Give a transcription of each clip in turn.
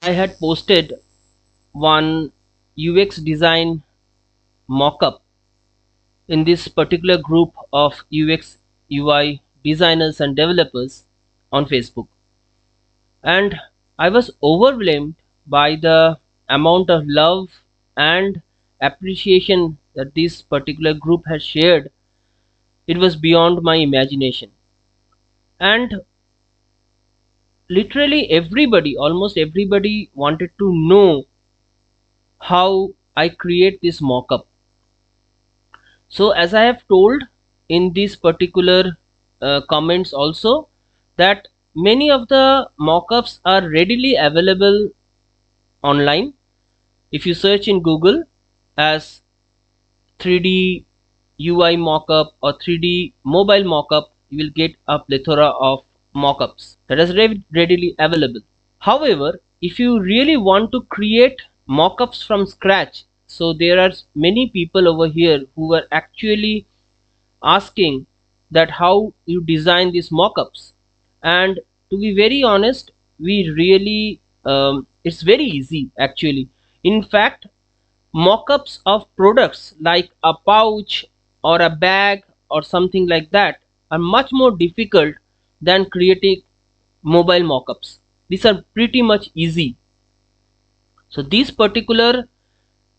I had posted one UX design mockup in this particular group of UX UI designers and developers on Facebook, and I was overwhelmed by the amount of love and appreciation that this particular group has shared. It was beyond my imagination, and literally everybody, almost everybody, wanted to know how I create this mockup. So as I have told in these particular comments also, that many of the mockups are readily available online. If you search in Google as 3D UI mockup or 3D mobile mockup, you will get a plethora of mockups that is readily available. However, if you really want to create mockups from scratch, so there are many people over here who were actually asking that how you design these mockups, and to be very honest, we really it's very easy actually. In fact, mockups of products like a pouch or a bag or something like that are much more difficult than creating mobile mockups. These are pretty much easy. So this particular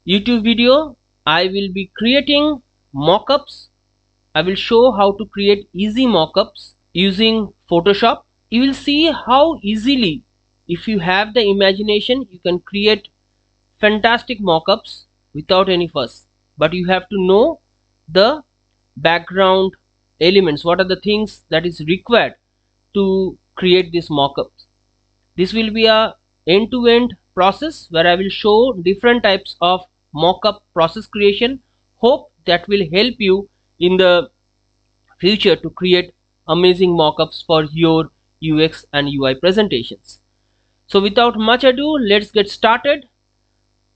YouTube video, I will be creating mockups. I will show how to create easy mockups using Photoshop. You will see how easily, if you have the imagination, you can create fantastic mockups without any fuss. But you have to know the background elements, what are the things that is required to create these mockups. This will be a end-to-end process where I will show different types of mockup process creation. Hope that will help you in the future to create amazing mockups for your UX and UI presentations. So without much ado, let's get started.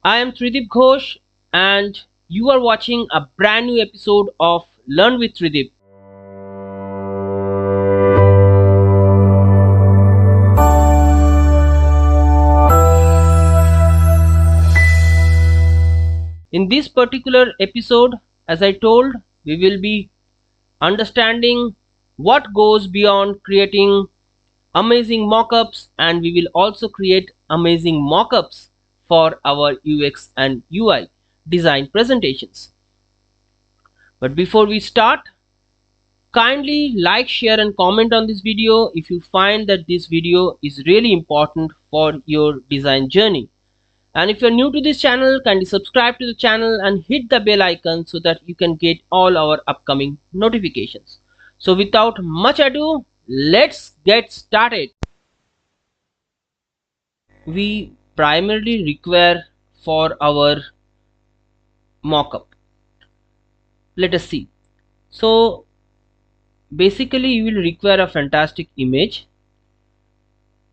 I am Tridib Ghosh and you are watching a brand new episode of Learn with Tridib. In this particular episode, as I told, we will be understanding what goes beyond creating amazing mockups, and we will also create amazing mockups for our UX and UI design presentations. But before we start, kindly like, share and comment on this video if you find that this video is really important for your design journey. And if you're new to this channel, kindly subscribe to the channel and hit the bell icon so that you can get all our upcoming notifications. So without much ado, let's get started. We primarily require for our mockup. Let us see. So basically you will require a fantastic image.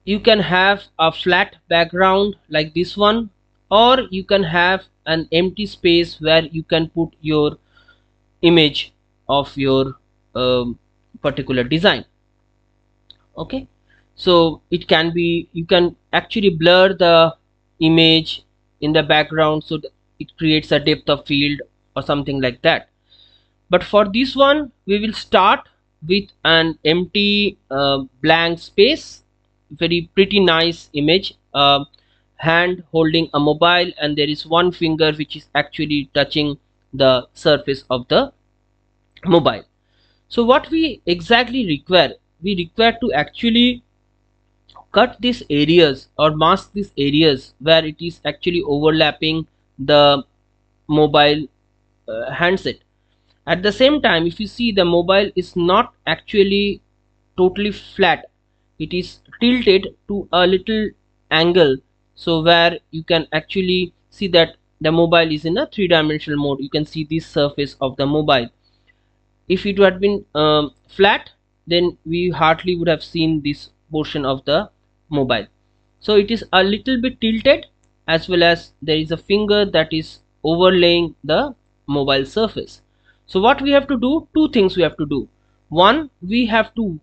You can have a flat background like this one, or you can have an empty space where you can put your image of your particular design. Okay, so it can be, you can actually blur the image in the background so that it creates a depth of field or something like that. But for this one, we will start with an empty blank space. Very pretty nice image, hand holding a mobile, and there is one finger which is actually touching the surface of the mobile. So what we exactly require, we require to actually cut these areas or mask these areas where it is actually overlapping the mobile handset. At the same time, if you see, the mobile is not actually totally flat, it is tilted to a little angle, so where you can actually see that the mobile is in a three-dimensional mode. You can see this surface of the mobile. If it had been flat, then we hardly would have seen this portion of the mobile. So it is a little bit tilted, as well as there is a finger that is overlaying the mobile surface. So what we have to do, two things we have to do. One, we have to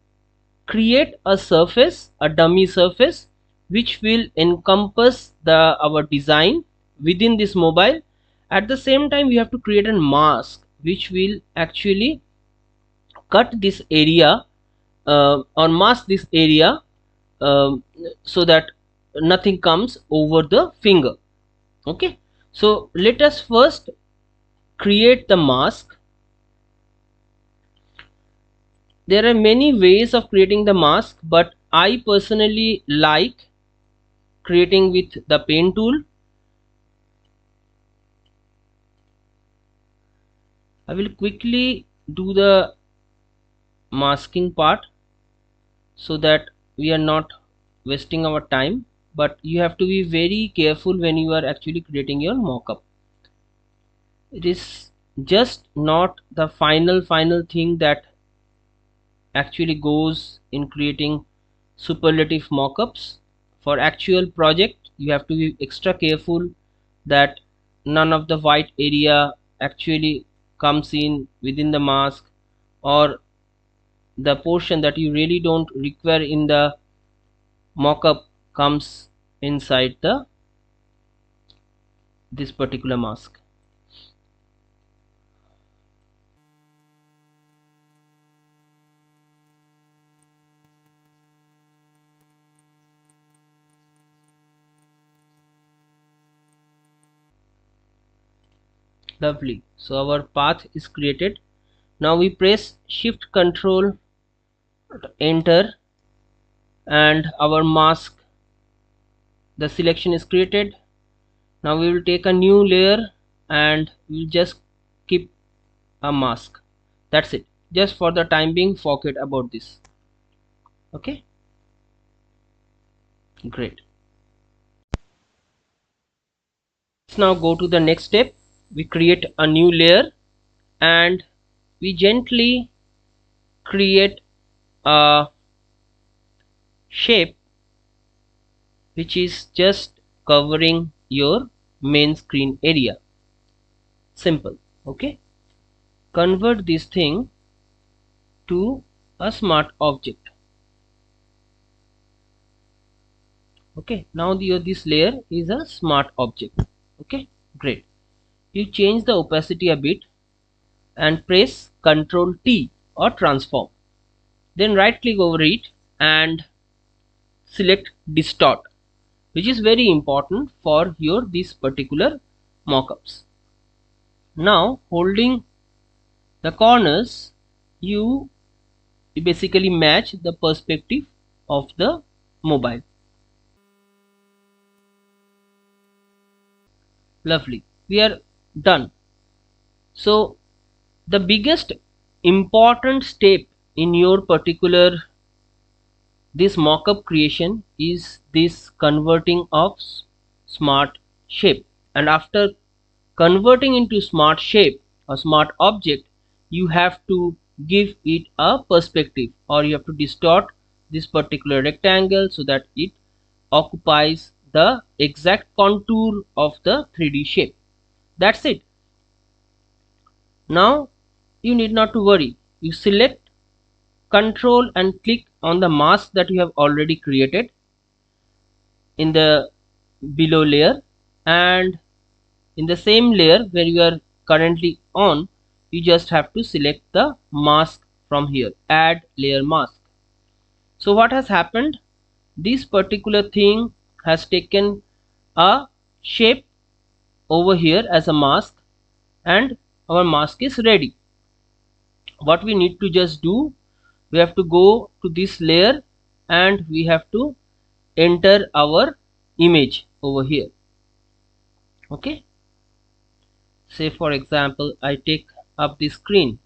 create a surface, a dummy surface, which will encompass our design within this mobile. At the same time, we have to create a mask which will actually cut this area or mask this area so that nothing comes over the finger. Okay, so let us first create the mask. There are many ways of creating the mask, but I personally like creating with the pen tool. I will quickly do the masking part so that we are not wasting our time, but you have to be very careful when you are actually creating your mockup. It is just not the final thing that actually goes in creating superlative mockups. For actual project, you have to be extra careful that none of the white area actually comes in within the mask, or the portion that you really don't require in the mockup comes inside this particular mask. Lovely. So our path is created. Now we press Shift Control Enter, and our mask, the selection is created. Now we will take a new layer and we'll just keep a mask. That's it. Just for the time being, forget about this. Okay, great. Let's now go to the next step. We create a new layer and we gently create a shape which is just covering your main screen area. Simple. Okay, convert this thing to a smart object. Okay, now this layer is a smart object. Okay, great. You change the opacity a bit and press Ctrl T or transform. Then right click over it and select distort, which is very important for this particular mockups. Now holding the corners, you basically match the perspective of the mobile. Lovely, we are done. So the biggest important step in your particular this mockup creation is this converting of smart shape. And after converting into smart shape or smart object, you have to give it a perspective, or you have to distort this particular rectangle so that it occupies the exact contour of the 3D shape. That's it. Now you need not to worry. You select Control and click on the mask that you have already created in the below layer, and in the same layer where you are currently on, you just have to select the mask from here, add layer mask. So what has happened, this particular thing has taken a shape over here as a mask, and our mask is ready. What we need to just do, we have to go to this layer and we have to enter our image over here. Okay, say for example I take up the screen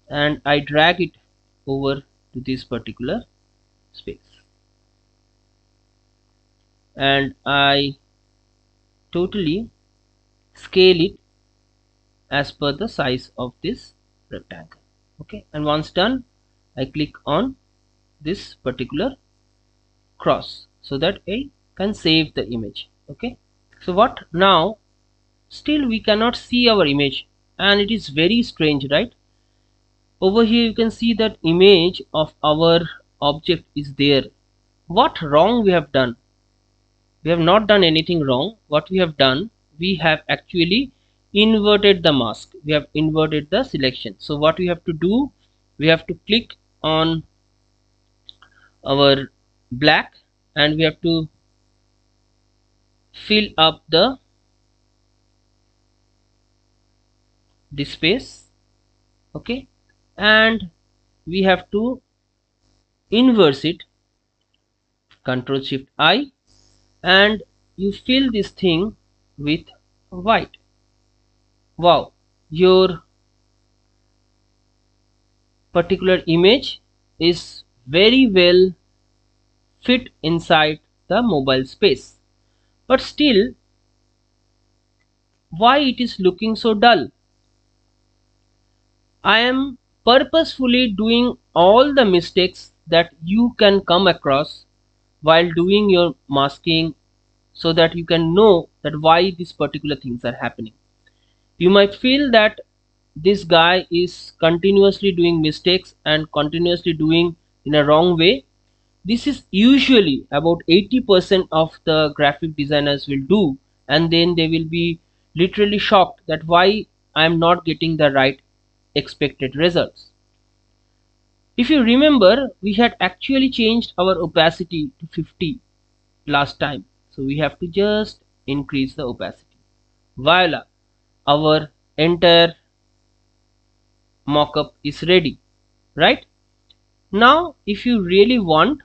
and I drag it over to this particular space, and I totally scale it as per the size of this rectangle. Okay, and once done, I click on this particular cross so that I can save the image. Okay, so what now, still we cannot see our image, and it is very strange, right? Over here you can see that image of our object is there, what wrong we have done? We have not done anything wrong. What we have done, we have actually inverted the mask. We have inverted the selection. So what we have to do, we have to click on our black and we have to fill up the space, okay, and we have to inverse it, Control Shift I, and you fill this thing with white. Wow, your particular image is very well fit inside the mobile space, but still why it is looking so dull? I am purposefully doing all the mistakes that you can come across while doing your masking, so that you can know that why these particular things are happening. You might feel that this guy is continuously doing mistakes and continuously doing in a wrong way. This is usually about 80% of the graphic designers will do, and then they will be literally shocked that why I am not getting the right expected results. If you remember, we had actually changed our opacity to 50 last time, so we have to just increase the opacity. Voila, our entire mockup is ready, right? Now if you really want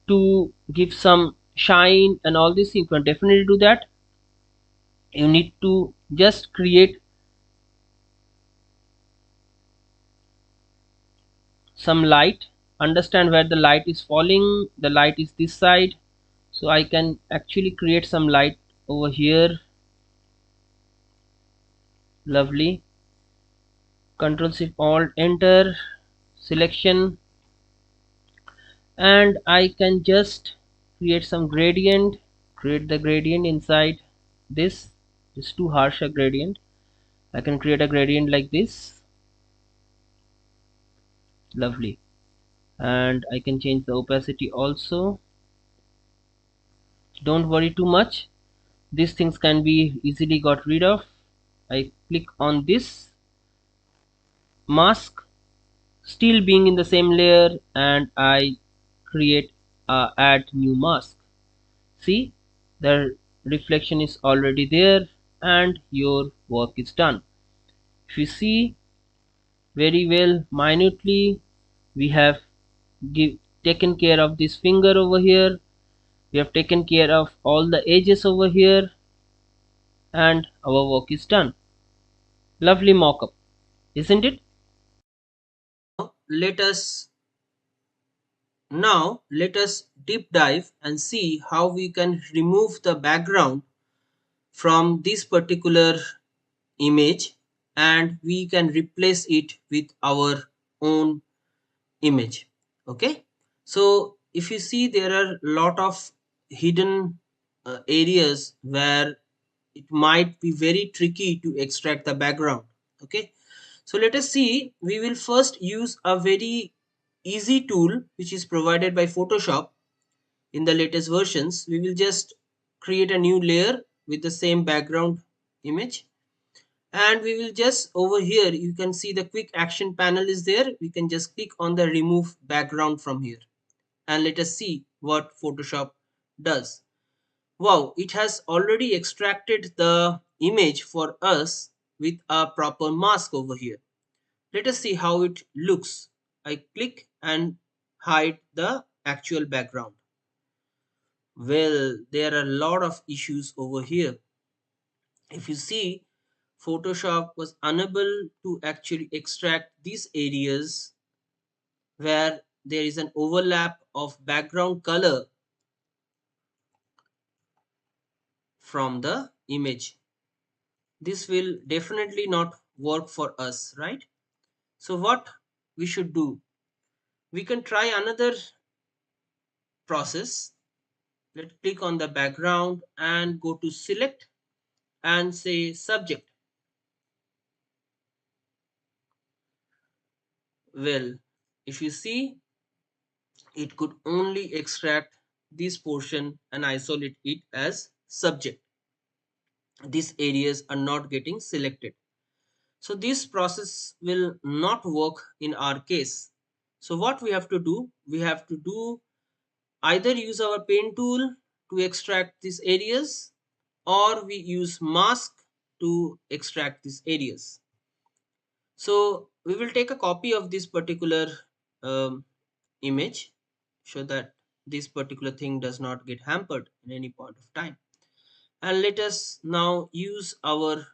to give some shine and all this, you can definitely do that. You need to just create some light, understand where the light is falling. The light is this side, so I can actually create some light over here. Lovely. Control Shift Alt Enter, selection, and I can just create some gradient, create the gradient inside this. It's too harsh a gradient. I can create a gradient like this. Lovely. And I can change the opacity also. Don't worry too much, these things can be easily got rid of. I click on this mask, still being in the same layer, and I create add new mask. See, the reflection is already there and your work is done. If you see very well minutely, we have taken care of this finger over here, we have taken care of all the edges over here, and our work is done. Lovely mockup, isn't it? Let us Now let us deep dive and see how we can remove the background from this particular image and we can replace it with our own image. Okay, so if you see, there are a lot of hidden areas where it might be very tricky to extract the background. Okay, so let us see. We will first use a very easy tool which is provided by Photoshop in the latest versions. We will just create a new layer with the same background image, and we will just, over here you can see the quick action panel is there. We can just click on the remove background from here, and let us see what Photoshop does. Wow, it has already extracted the image for us with a proper mask over here. Let us see how it looks. I click and hide the actual background. Well, there are a lot of issues over here. If you see, Photoshop was unable to actually extract these areas where there is an overlap of background color from the image. This will definitely not work for us, right? So what we should do? We can try another process. Let's click on the background and go to select and say subject. Well, if you see, it could only extract this portion and isolate it as subject. These areas are not getting selected. So this process will not work in our case. So what we have to do, we have to do either use our pen tool to extract these areas, or we use mask to extract these areas. So we will take a copy of this particular image so that this particular thing does not get hampered in any point of time. And let us now use our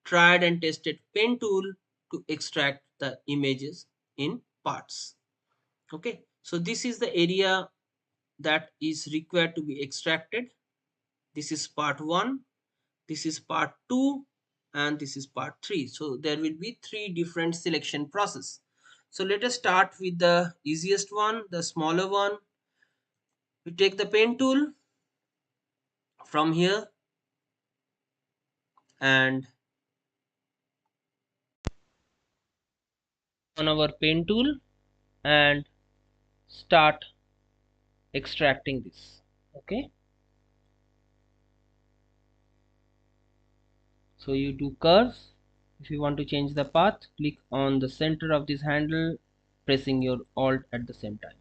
tried and tested pen tool to extract the images in parts. Okay, so this is the area that is required to be extracted. This is part 1, this is part 2, and this is part 3. So there will be 3 different selection process. So let us start with the easiest one, the smaller one. We take the pen tool from here and on our pen tool and start extracting this. Okay, so you do curves. If you want to change the path, click on the center of this handle, pressing your alt at the same time.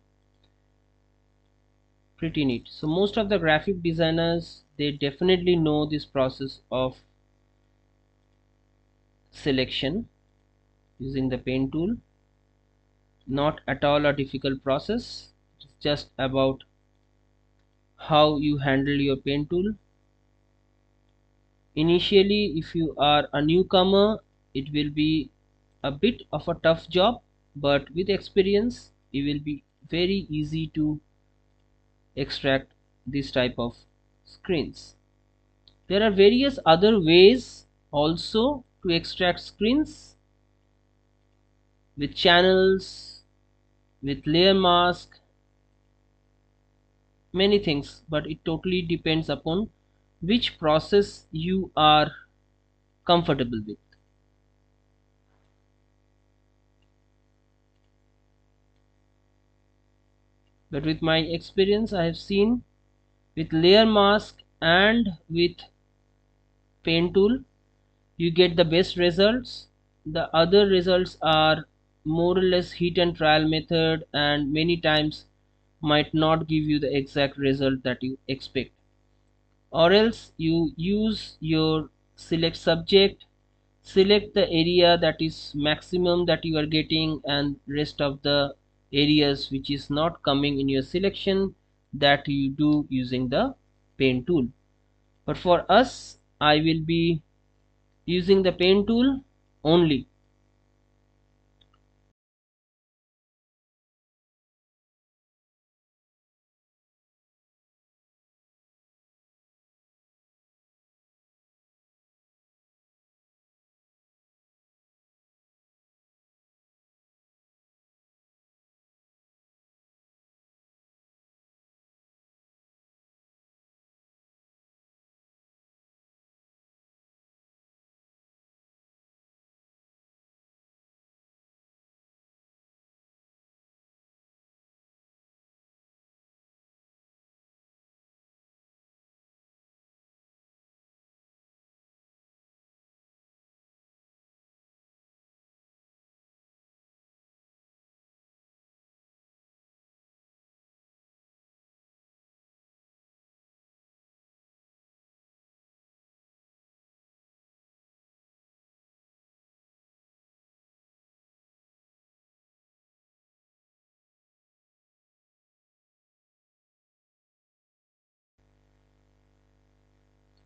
Pretty neat. So most of the graphic designers, they definitely know this process of selection using the pen tool. Not at all a difficult process. It's just about how you handle your pen tool. Initially, if you are a newcomer, it will be a bit of a tough job, but with experience it will be very easy to extract this type of screens. There are various other ways also to extract screens, with channels, with layer mask, many things, but it totally depends upon which process you are comfortable with. But with my experience, I have seen with layer mask and with pen tool you get the best results. The other results are more or less hit and trial method, and many times might not give you the exact result that you expect. Or else you use your select subject, select the area that is maximum that you are getting, and rest of the areas which is not coming in your selection, that you do using the pen tool. But for us, I will be using the pen tool only.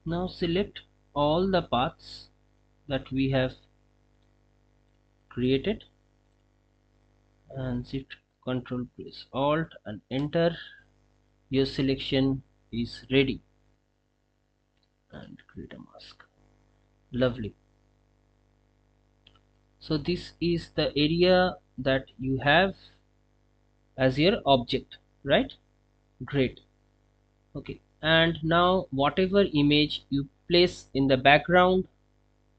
Now select all the paths that we have created and shift control press alt and enter. Your selection is ready, and create a mask. Lovely. So this is the area that you have as your object, right? Great. Okay, and now whatever image you place in the background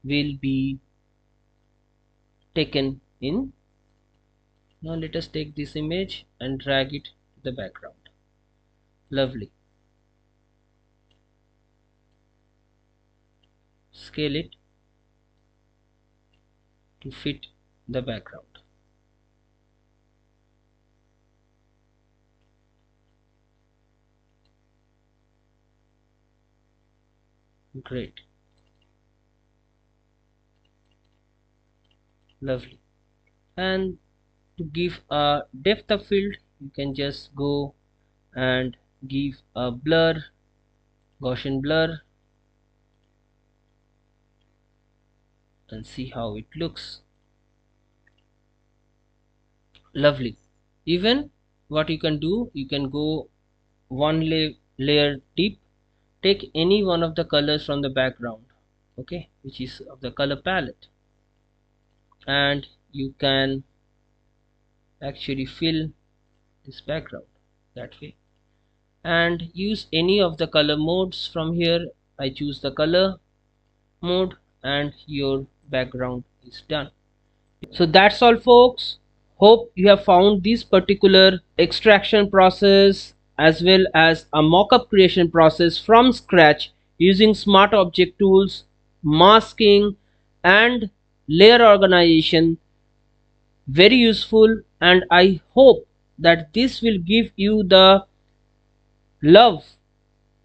will be taken in. Now let us take this image and drag it to the background. Lovely. Scale it to fit the background. Great. Lovely. And to give a depth of field, you can just go and give a blur, Gaussian blur, and see how it looks. Lovely. Even what you can do, you can go one layer deep, take any one of the colors from the background, okay, which is of the color palette, and you can actually fill this background that way, and use any of the color modes from here. I choose the color mode and your background is done. So that's all, folks. Hope you have found this particular extraction process as well as a mockup creation process from scratch using smart object tools, masking and layer organization very useful, and I hope that this will give you the love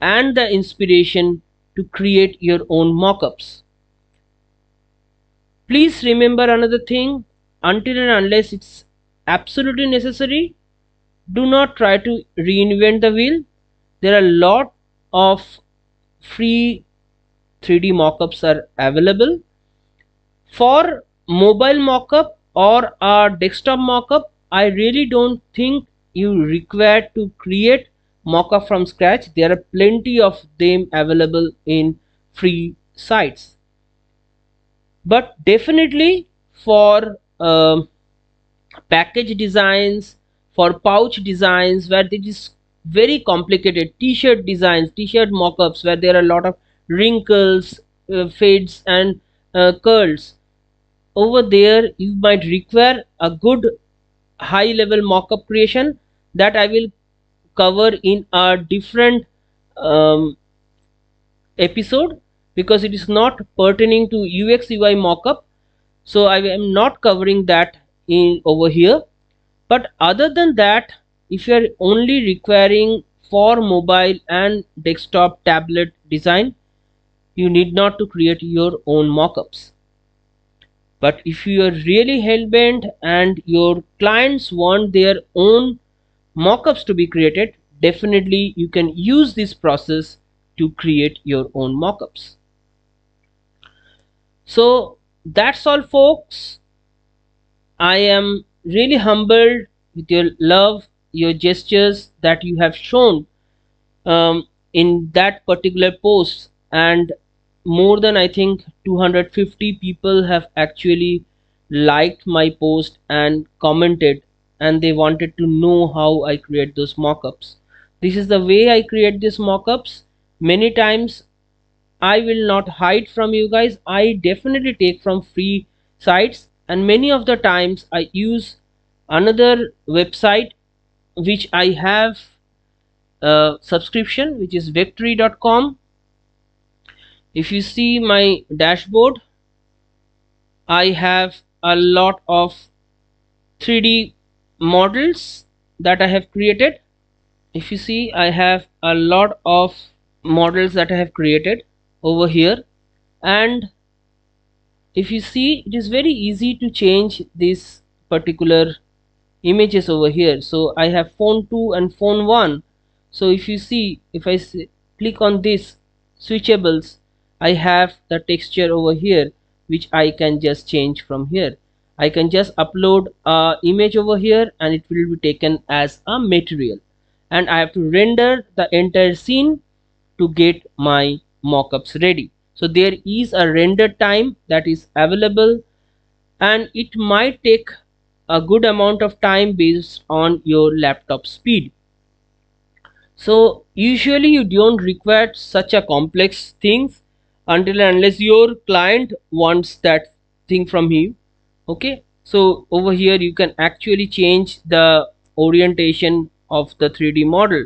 and the inspiration to create your own mockups. Please remember another thing, until and unless it's absolutely necessary, do not try to reinvent the wheel. There are a lot of free 3D mockups are available. For mobile mockup or a desktop mockup, I really don't think you require to create mockup from scratch. There are plenty of them available in free sites. But definitely for package designs, for pouch designs where it is very complicated, t-shirt designs, t-shirt mockups where there are a lot of wrinkles, fades and curls, over there you might require a good high level mockup creation that I will cover in a different episode, because it is not pertaining to UX UI mockup, so I am not covering that in over here. But other than that, if you are only requiring for mobile and desktop tablet design, you need not to create your own mockups. But if you are really hell-bent and your clients want their own mockups to be created, definitely you can use this process to create your own mockups. So that's all, folks. I am really humbled with your love, your gestures that you have shown in that particular post, and more than I think 250 people have actually liked my post and commented, and they wanted to know how I create those mockups. This is the way I create these mockups. Many times I will not hide from you guys. I definitely take from free sites, and many of the times I use another website which I have a subscription, which is vectary.com. If you see my dashboard, I have a lot of 3D models that I have created. If you see, I have a lot of models that I have created over here, and if you see, it is very easy to change this particular images over here. So I have phone 2 and phone 1. So if you see, if I click on this switchables, I have the texture over here which I can just change from here. I can just upload a image over here and it will be taken as a material, and I have to render the entire scene to get my mockups ready. So there is a render time that is available, and it might take a good amount of time based on your laptop speed. So usually you don't require such a complex things until and unless your client wants that thing from you. Okay, so over here you can actually change the orientation of the 3D model,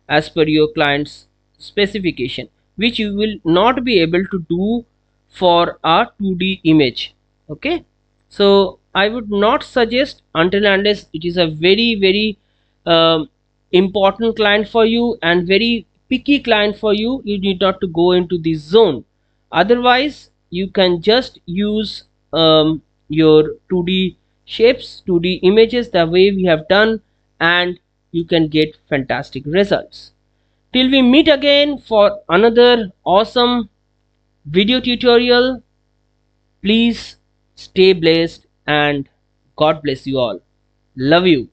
as per your client's specification, which you will not be able to do for a 2D image. Okay, so I would not suggest until unless it is a very important client for you and very picky client for you, you need not to go into this zone. Otherwise you can just use your 2D shapes, 2D images the way we have done, and you can get fantastic results. Till we meet again for another awesome video tutorial, please stay blessed and God bless you all. Love you.